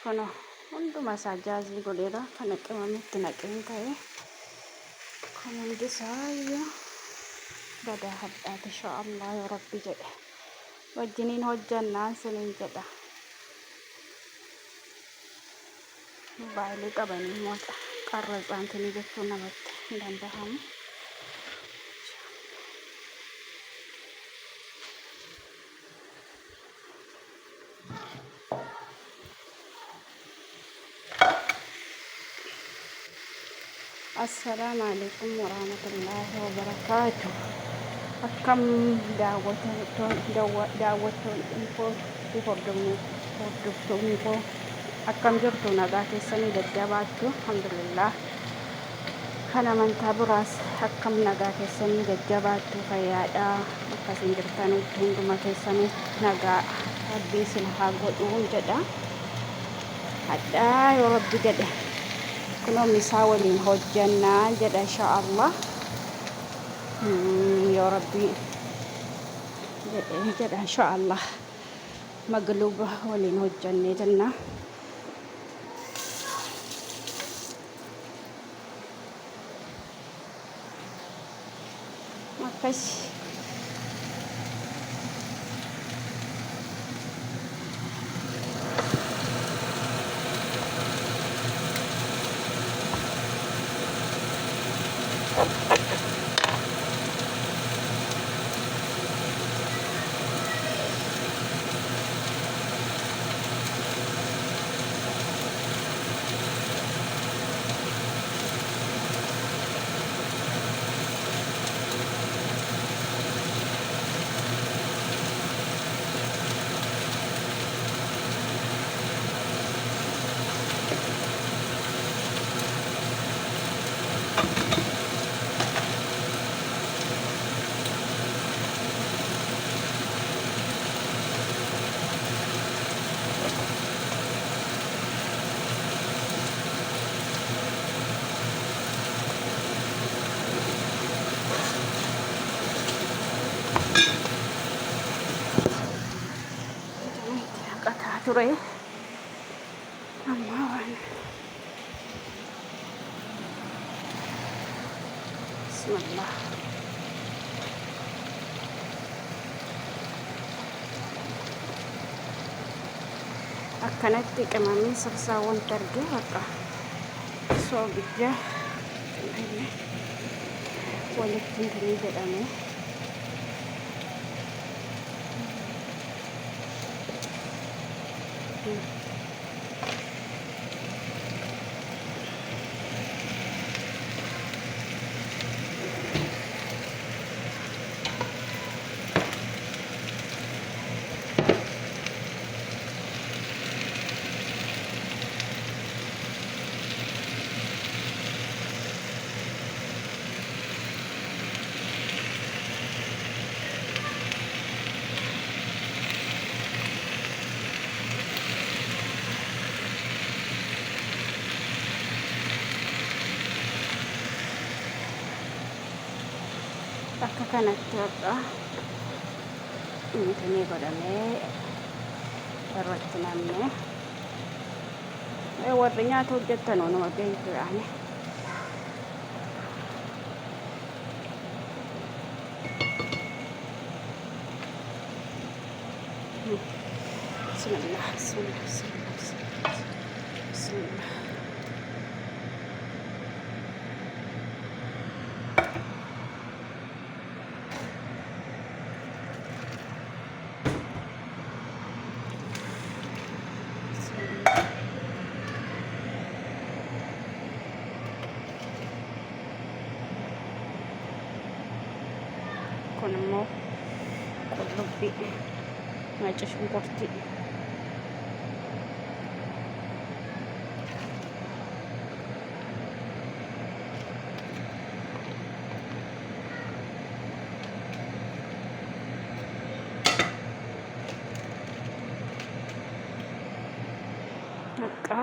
Kono hunduma isaa jaazii godheera. Kana qimamitti naqeen ta'e kun hundi isaayyuu badaa hadhaati inshaallah yoo rabbi jedhe wajjiniin hojjannaan siniin jedha. Baay'ee qabanii immoo qarra isaantinii jechuun namatti hin danda'amu. Assalamu alaikum warahmatullahi wabarakatuh. Akkam daawwattoonni koo hordoftoonni koo akkam jirtu nagaa keessanii jajjabaattu alhamdulillah. Kan amantaa biraas akkam nagaa keessanii jajjabaattu fayyaadha. Akkasiin jirtanitti hunduma keessanii nagaa rabbii isin haa godhu jedha. Hadhaa yoo rabbi jedhe kunoo misaa waliin hojjannaa jedha inshaallah. Yoo rabbi jedha inshaallah magluuba waliin hojjannee jenna. Akkas ture amma waan bismillah akkanatti qimamii sirsaawwan darge bakka soogidda walitti hin jedhame. Akka kanatti hodha inni godhamee irratti namne warri nyaata hojjettan nama beektuudhaani. Bismillah, bismillah, bismillah, bismillah. Kun immoo qullubbii nacci shunkurtii baqqa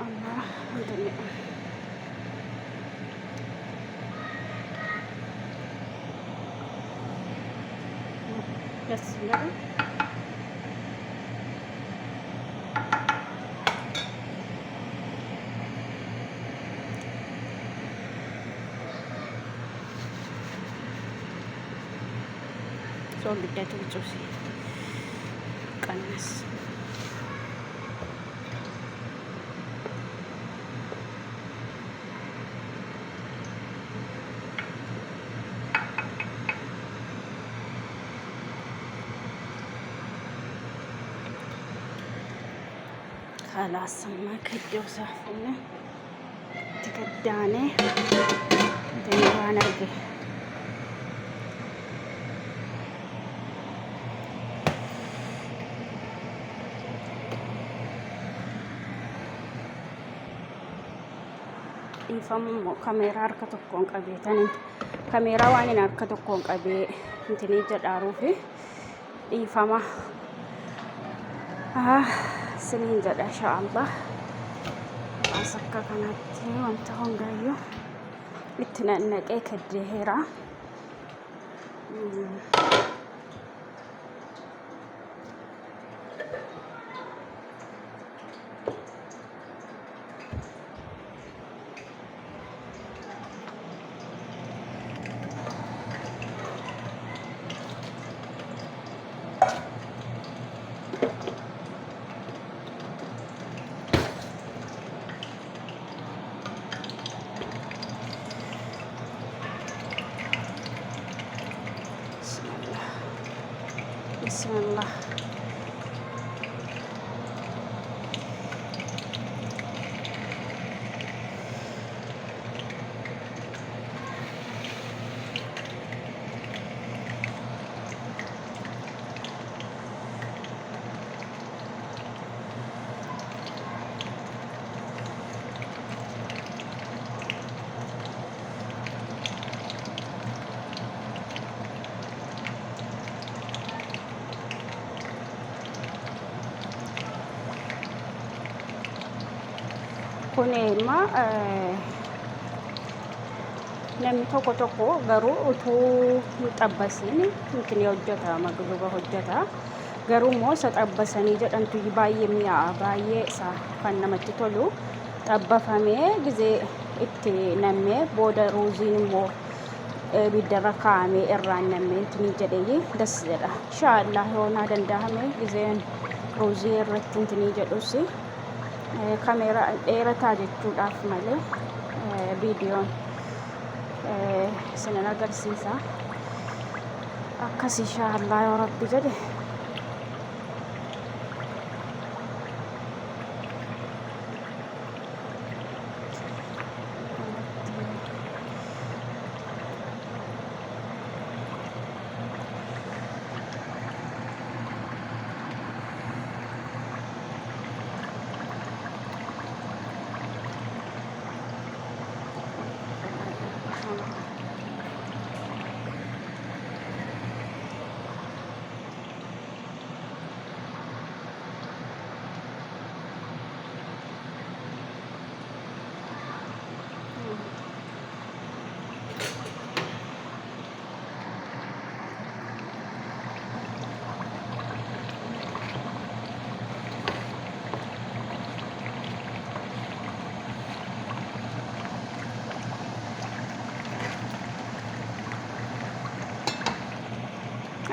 amma እንትን ደስ ይላል። soon biddatu bicuusi qannas خلاص ما كدو صافنا تكداني ديوانا به ifam kamera harka tokkoon qabeetan kamera waan in harka tokkoon qabee intini jedhaaruufi ifama sinin jedha inshaallah asakka kanatti wanta hongaayyo itti nannaqee kaddeera بسم الله kunema namni tokko garuu utuu xabbasiin intini hojjeta magluba hojjeta garuu immoo isa xabbasanii jedhantu baay'ee mi'aa baay'ee isa kan namatti tolu xabbafamee gizee itti nammee booda ruuziin immoo biddarra kaa'amee irraan nammee intini jedhee das jedha inshaallah yoonaa danda'ame gizeen ruuzii irratti intini jedhusi kamera dheerataa jechuudhaaf malee viidiyoon sinan agarsiisa akkas inshaallah yaa rabbi jedhe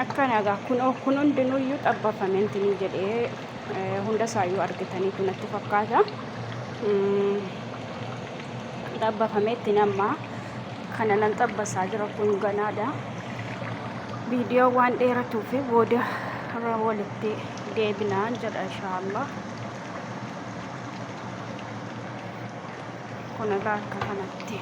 akkanaga kun hundinuyyuu xabbafameentinii jedhee hunda isaayyuu argitaniitu natti fakkaata xabbafameetti namma kana nan xabbasaa jira kun ganaadha viidiyoo waan dheeratuu fi booda walitti deebinaan jedha inshaallah kun irraa akka kanatti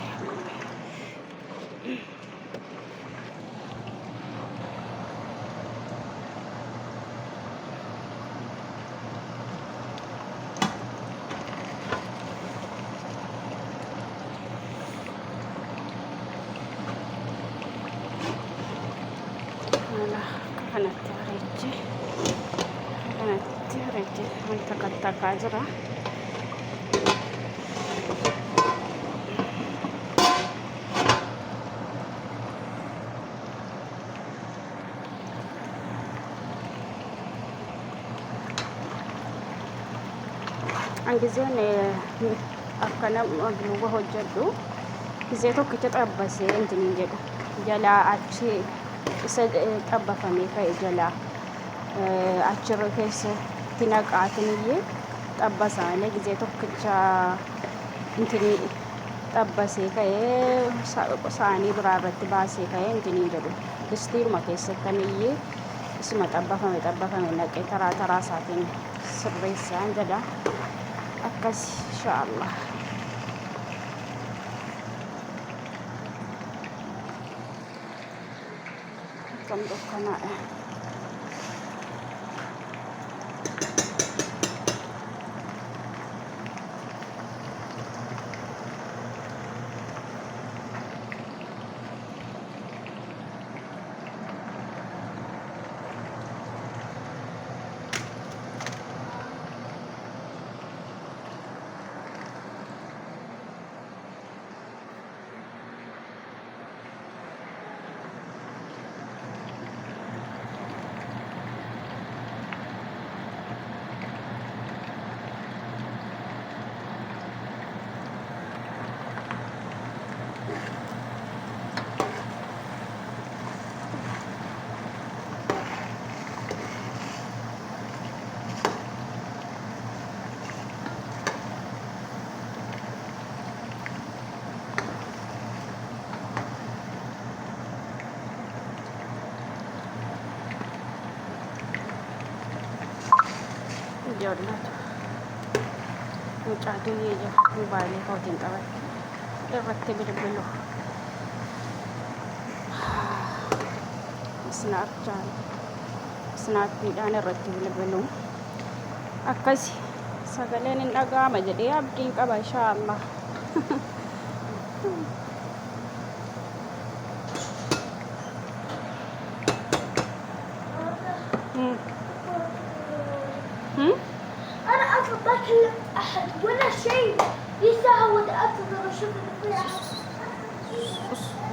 kanatti reeche wanta kattakaa jira angizeen akkana magluba hojjedhu gizee tokkicha xabbasee intinin jedhu jalaa achi isa xabbafamee ka'e jalaa achirra keessatti naqaatiniyye xabbasaanii gizee tokkicha intini xabbasee ka'ee saanii biraa irratti baasee ka'ee intinii jedhu distiiruma keessattaniyye isuma xabbafame naqee taraa taraa isaatiin sirreessaan jedha akkas inshaallah. Akkam dukkanaadha. Ijoolletu mucaatu jira mobaayilii kootiin qabatte irratti bilbilu snaappiidhaan irratti bilbilu akkasi sagaleen hin dhaga'ama jedhee abdiin qaba inshaallah. أنا أصلا ما كلمت أحد ولا شيء، لسه هو أنتظر أشوف اللي فيه.